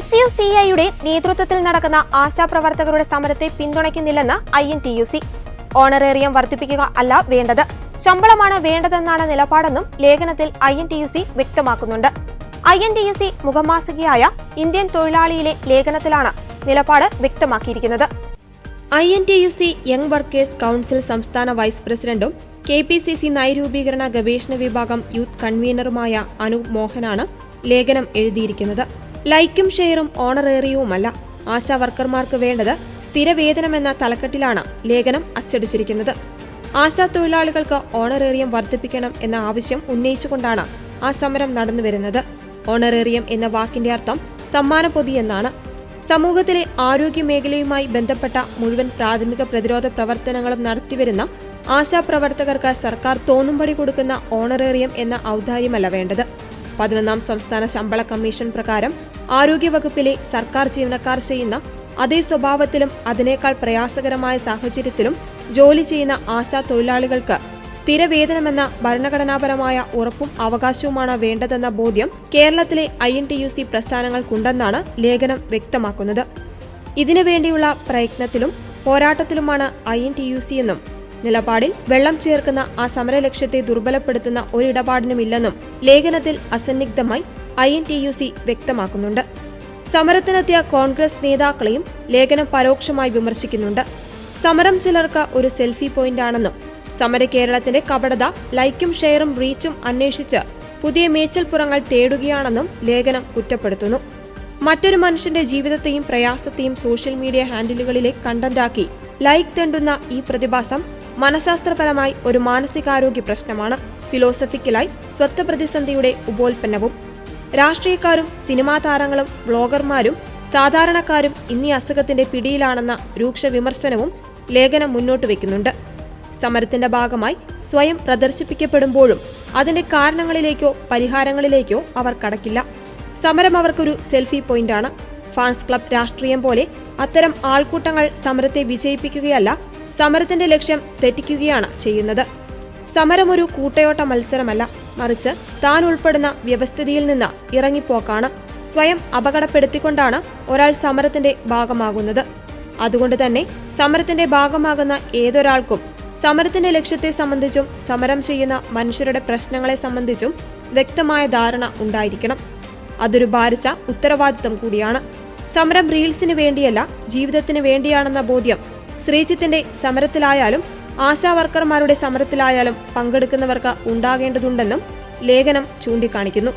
SUCIയുടെ നേതൃത്വത്തിൽ നടക്കുന്ന ആശാപ്രവർത്തകരുടെ സമരത്തെ പിന്തുണയ്ക്കുന്നില്ലെന്ന് INTUC. ഓണറേറിയം വർദ്ധിപ്പിക്കുക അല്ല വേണ്ടത്, ശമ്പളമാണ് വേണ്ടതെന്നാണ് നിലപാടെന്നും ലേഖനത്തിൽ INTUC വ്യക്തമാക്കുന്നുണ്ട്. INTUC മുഖമാസികയായ ഇന്ത്യൻ തൊഴിലാളിയിലെ ലേഖനത്തിലാണ് നിലപാട് വ്യക്തമാക്കിയിരിക്കുന്നത്. INTUC യങ് വർക്കേഴ്സ് കൗൺസിൽ സംസ്ഥാന വൈസ് പ്രസിഡന്റും KPCC നയരൂപീകരണ ഗവേഷണ വിഭാഗം യൂത്ത് കൺവീനറുമായ അനൂപ് മോഹനാണ് ലേഖനം എഴുതിയിരിക്കുന്നത്. ലൈക്കും ഷെയറും ഓണറേറിയവുമല്ല, ആശാ വർക്കർമാർക്ക് വേണ്ടത് സ്ഥിരവേതനമെന്ന തലക്കെട്ടിലാണ് ലേഖനം അച്ചടിച്ചിരിക്കുന്നത്. ആശാ തൊഴിലാളികൾക്ക് ഓണറേറിയം വർദ്ധിപ്പിക്കണം എന്ന ആവശ്യം ഉന്നയിച്ചുകൊണ്ടാണ് ആ സമരം നടന്നുവരുന്നത്. ഓണറേറിയം എന്ന വാക്കിന്റെ അർത്ഥം സമ്മാനപ്പൊതി എന്നാണ്. സമൂഹത്തിലെ ആരോഗ്യ മേഖലയുമായി ബന്ധപ്പെട്ട മുഴുവൻ പ്രാഥമിക പ്രതിരോധ പ്രവർത്തനങ്ങളും നടത്തിവരുന്ന ആശാപ്രവർത്തകർക്ക് സർക്കാർ തോന്നുംപടി കൊടുക്കുന്ന ഓണറേറിയം എന്ന ഔദാര്യമല്ല വേണ്ടത്. 11ാം സംസ്ഥാന ശമ്പള കമ്മീഷൻ പ്രകാരം ആരോഗ്യവകുപ്പിലെ സർക്കാർ ജീവനക്കാർ ചെയ്യുന്ന അതേ സ്വഭാവത്തിലും അതിനേക്കാൾ പ്രയാസകരമായ സാഹചര്യത്തിലും ജോലി ചെയ്യുന്ന ആശാ തൊഴിലാളികൾക്ക് സ്ഥിരവേതനമെന്ന ഭരണഘടനാപരമായ ഉറപ്പും അവകാശവുമാണ് വേണ്ടതെന്ന ബോധ്യം കേരളത്തിലെ INTUC പ്രസ്ഥാനങ്ങൾക്കുണ്ടെന്നാണ് ലേഖനം വ്യക്തമാക്കുന്നത്. ഇതിനുവേണ്ടിയുള്ള പ്രയത്നത്തിലും പോരാട്ടത്തിലുമാണ് INTUC എന്നും നിലപാടിൽ വെള്ളം ചേർക്കുന്ന ആ സമരലക്ഷ്യത്തെ ദുർബലപ്പെടുത്തുന്ന ഒരിടപാടിനുമില്ലെന്നും ലേഖനത്തിൽ അസന്നിഗ്ധമായി INTUC വ്യക്തമാക്കുന്നുണ്ട്. സമരത്തിനെത്തിയ കോൺഗ്രസ് നേതാക്കളെയും ലേഖനം പരോക്ഷമായി വിമർശിക്കുന്നുണ്ട്. സമരം ചിലർക്ക് ഒരു സെൽഫി പോയിന്റാണെന്നും സമര കേരളത്തിന്റെ കപടത ലൈക്കും ഷെയറും റീച്ചും അന്വേഷിച്ച് പുതിയ മേച്ചിൽപ്പുറങ്ങൾ തേടുകയാണെന്നും ലേഖനം കുറ്റപ്പെടുത്തുന്നു. മറ്റൊരു മനുഷ്യന്റെ ജീവിതത്തെയും പ്രയാസത്തെയും സോഷ്യൽ മീഡിയ ഹാൻഡിലുകളിലെ കണ്ടന്റാക്കി ലൈക്ക് തെണ്ടുന്ന ഈ പ്രതിഭാസം മനഃശാസ്ത്രപരമായി ഒരു മാനസികാരോഗ്യ പ്രശ്നമാണ്. ഫിലോസഫിക്കലായി സ്വത്ത് പ്രതിസന്ധിയുടെ ഉപോൽപ്പന്നവും. രാഷ്ട്രീയക്കാരും സിനിമാ താരങ്ങളും വ്ളോഗർമാരും സാധാരണക്കാരും ഇന്നീ അസുഖത്തിന്റെ പിടിയിലാണെന്ന രൂക്ഷ വിമർശനവും ലേഖനം മുന്നോട്ട് വയ്ക്കുന്നുണ്ട്. സമരത്തിന്റെ ഭാഗമായി സ്വയം പ്രദർശിപ്പിക്കപ്പെടുമ്പോഴും അതിന്റെ കാരണങ്ങളിലേക്കോ പരിഹാരങ്ങളിലേക്കോ അവർ കടക്കില്ല. സമരം അവർക്കൊരു സെൽഫി പോയിന്റാണ്. ഫാൻസ് ക്ലബ് രാഷ്ട്രീയം പോലെ അത്തരം ആൾക്കൂട്ടങ്ങൾ സമരത്തെ വിജയിപ്പിക്കുകയല്ല, സമരത്തിന്റെ ലക്ഷ്യം തെറ്റിക്കുകയാണ് ചെയ്യുന്നത്. സമരം ഒരു കൂട്ടയോട്ട മത്സരമല്ല, മറിച്ച് താൻ ഉൾപ്പെടുന്ന വ്യവസ്ഥിതിയിൽ നിന്ന് ഇറങ്ങിപ്പോക്കാണ്. സ്വയം അപകടപ്പെടുത്തിക്കൊണ്ടാണ് ഒരാൾ സമരത്തിന്റെ ഭാഗമാകുന്നത്. അതുകൊണ്ട് തന്നെ സമരത്തിന്റെ ഭാഗമാകുന്ന ഏതൊരാൾക്കും സമരത്തിന്റെ ലക്ഷ്യത്തെ സംബന്ധിച്ചും സമരം ചെയ്യുന്ന മനുഷ്യരുടെ പ്രശ്നങ്ങളെ സംബന്ധിച്ചും വ്യക്തമായ ധാരണ ഉണ്ടായിരിക്കണം. അതൊരു ഭാരിച്ച ഉത്തരവാദിത്തം കൂടിയാണ്. സമരം റീൽസിന് വേണ്ടിയല്ല, ജീവിതത്തിന് വേണ്ടിയാണെന്ന ബോധ്യം ശ്രീജിത്തിന്റെ സമരത്തിലായാലും ആശാ വർക്കർമാരുടെ സമരത്തിലായാലും പങ്കെടുക്കുന്നവർക്ക് ഉണ്ടാകേണ്ടതുണ്ടെന്നും ലേഖനം ചൂണ്ടിക്കാണിക്കുന്നു.